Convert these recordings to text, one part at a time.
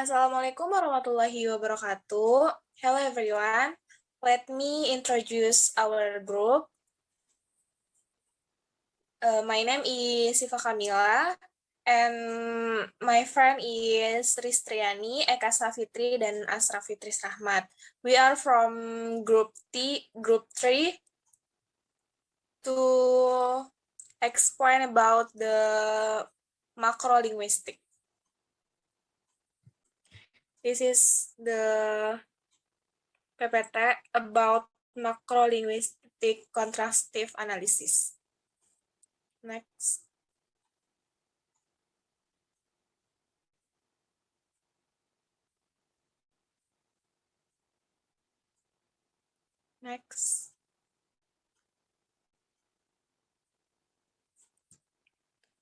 Assalamualaikum warahmatullahi wabarakatuh. Hello everyone. Let me introduce our group. My name is Siva Kamila, and my friend is Ristriani, Eka Safitri, dan Asra Fitris Rahmat. We are from group 3 to explain about the macrolinguistics. This is the PPT about macrolinguistic contrastive analysis. Next. Next.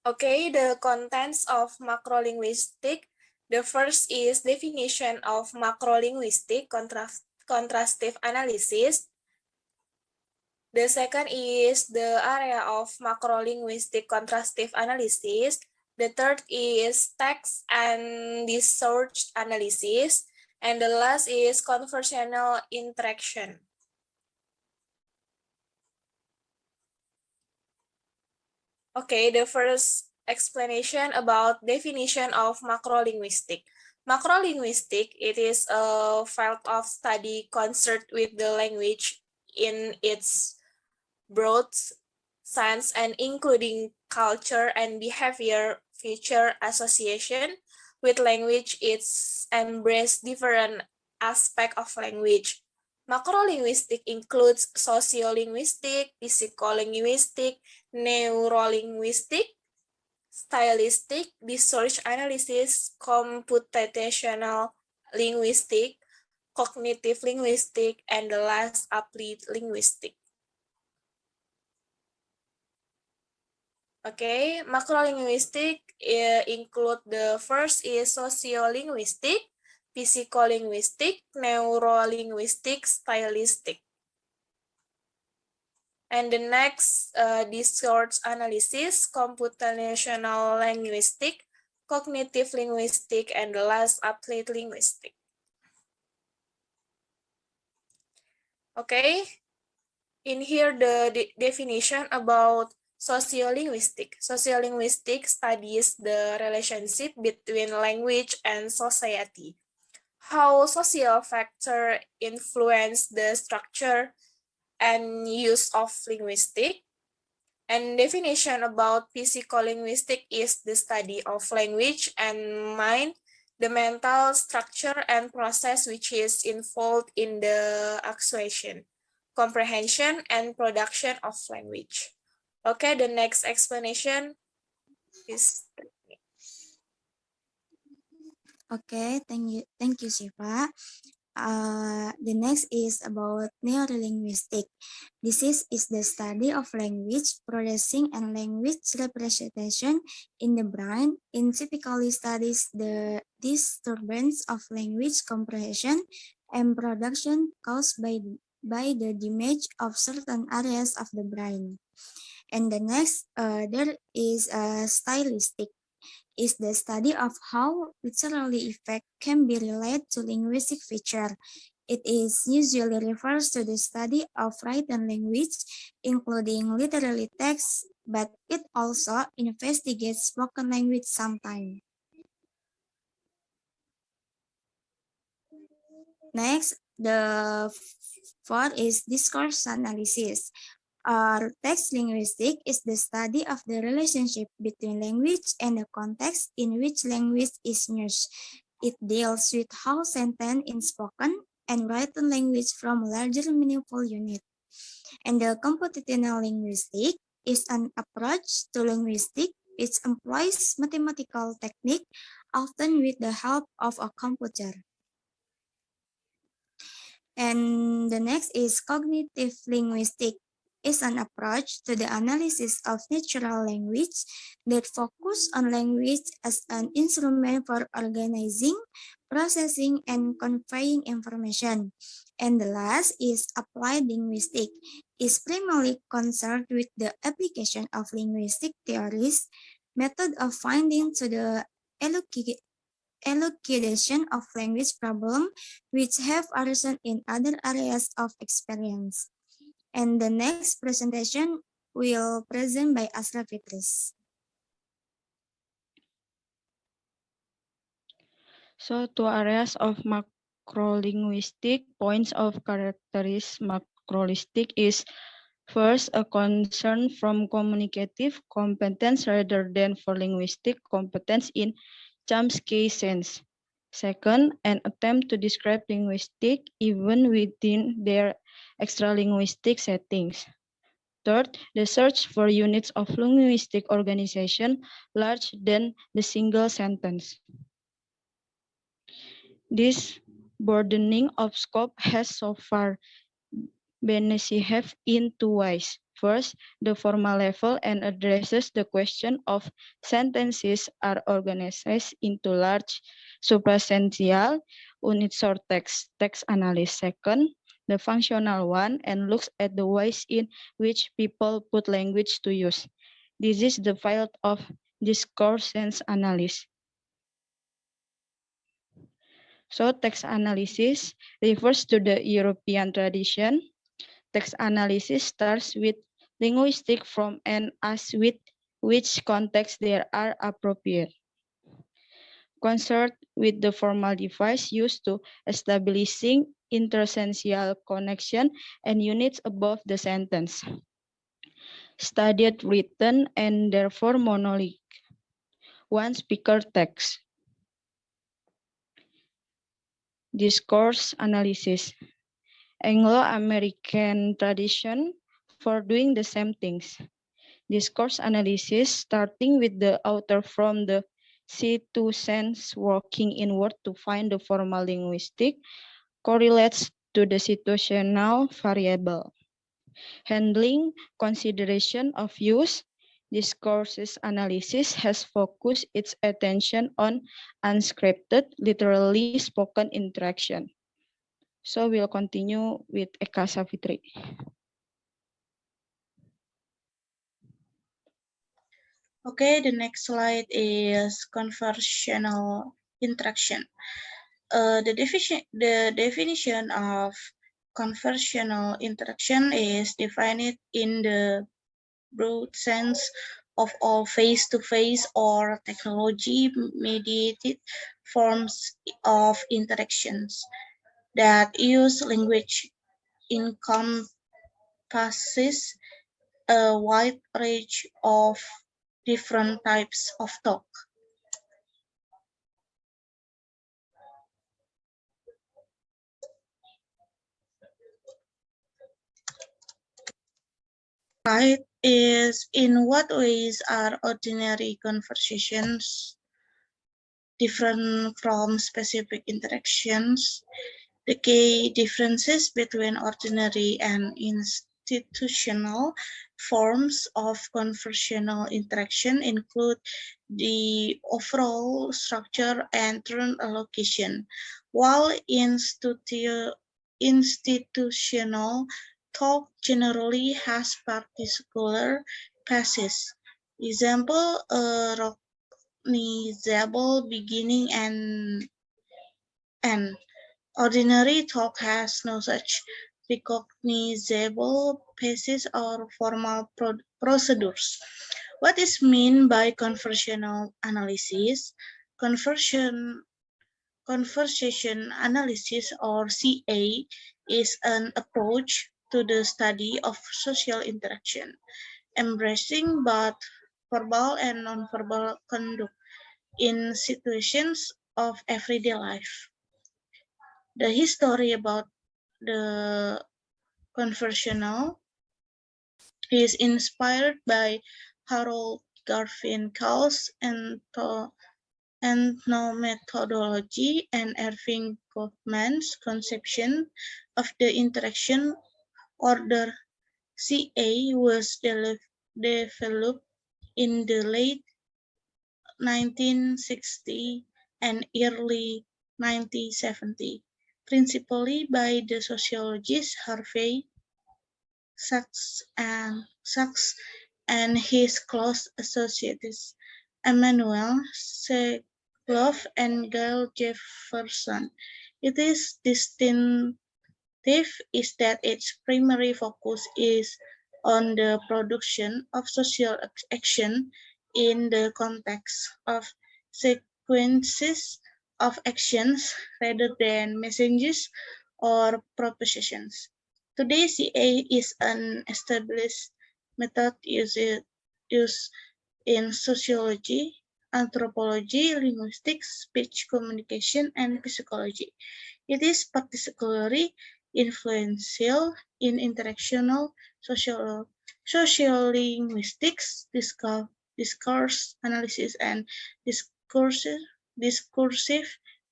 Okay, the contents of macrolinguistic. The first is definition of macrolinguistic contrastive analysis. The second is the area of macrolinguistic contrastive analysis. The third is text and discourse analysis. And the last is conversational interaction. Okay, the first explanation about definition of macrolinguistic. Macrolinguistic, it is a field of study concerned with the language in its broad sense and including culture and behavior feature association with language. It's embrace different aspect of language. Macrolinguistic includes sociolinguistic, psycholinguistic, neurolinguistic, stylistic, discourse analysis, computational linguistic, cognitive linguistic, and the last applied linguistic. Okay, macrolinguistic include the first is sociolinguistic, psycholinguistic, neurolinguistic, stylistic. And the next, discourse analysis, computational linguistic, cognitive linguistic, and the last, applied linguistic. Okay, in here the definition about sociolinguistic. Sociolinguistic studies the relationship between language and society. How social factors influence the structure and use of linguistic. And definition about psycholinguistic is the study of language and mind, the mental structure and process which is involved in the acquisition, comprehension, and production of language. Okay, the next explanation is. Okay, thank you, Shiva. The next is about neurolinguistic. Is the study of language processing and language representation in the brain. It typically studies the disturbance of language comprehension and production caused by the damage of certain areas of the brain. And the next, there is a stylistic. Is the study of how literary effect can be related to linguistic feature. It is usually refers to the study of written language, including literary text, but it also investigates spoken language sometimes. Next, the fourth is discourse analysis. Text linguistics is the study of the relationship between language and the context in which language is used. It deals with how sentence in spoken and written language from a larger meaningful unit. And the computational linguistic is an approach to linguistics which employs mathematical technique, often with the help of a computer. And the next is cognitive linguistic. Is an approach to the analysis of natural language that focus on language as an instrument for organizing, processing, and conveying information. And the last is applied linguistic. Is primarily concerned with the application of linguistic theories, method of finding to the elucidation of language problems which have arisen in other areas of experience. And the next presentation will present by Asra Fitris. So, two areas of macrolinguistic points of characteristic macrolinguistic is first, a concern from communicative competence rather than for linguistic competence in Chomsky's sense. Second, an attempt to describe linguistic even within their extra-linguistic settings. Third, the search for units of linguistic organization larger than the single sentence. This broadening of scope has so far been achieved in two ways. First, the formal level and addresses the question of sentences are organized into large substantial units or text analysis. Second, the functional one and looks at the ways in which people put language to use. This is the field of discourse sense analysis. So text analysis refers to the European tradition. Text analysis starts with linguistic from and as with which context there are appropriate. Concerned with the formal device used to establishing intersential connection and units above the sentence. Studied written and therefore monolithic one speaker text. Discourse analysis. Anglo-American tradition for doing the same things. Discourse analysis, starting with the author from the C2 sense working inward to find the formal linguistic, correlates to the situational variable. Handling consideration of use, discourses analysis has focused its attention on unscripted, literally spoken interaction. So we'll continue with Eka Savitri. Okay, the next slide is conversational interaction. The definition of conversational interaction is defined in the broad sense of all face-to-face or technology-mediated forms of interactions that use language encompasses a wide range of different types of talk. Right is in what ways are ordinary conversations different from specific interactions? The key differences between ordinary and institutional forms of conversational interaction include the overall structure and turn allocation, while institutional talk generally has particular phases. Example, a recognizable beginning and end. Ordinary talk has no such recognizable phases or formal procedures. What is meant by conversational analysis? Conversation analysis, or CA, is an approach to the study of social interaction, embracing both verbal and nonverbal conduct in situations of everyday life. The history about the conversational is inspired by Harold Garfinkel's ethnomethodology and Erving Goffman's conception of the interaction order. CA was developed in the late 1960s and early 1970s, principally by the sociologist Harvey Sachs and his close associates Emmanuel Love and Gail Jefferson. It is distinctive is that its primary focus is on the production of social action in the context of sequences of actions rather than messages or propositions. Today, CA is an established method used in sociology, anthropology, linguistics, speech communication, and psychology. It is particularly influential in interactional sociolinguistics, discourse analysis, and discursive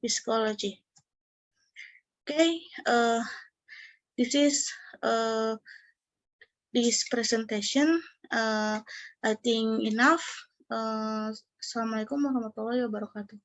psychology. Okay, this is this presentation. I think enough. Assalamualaikum warahmatullahi wabarakatuh.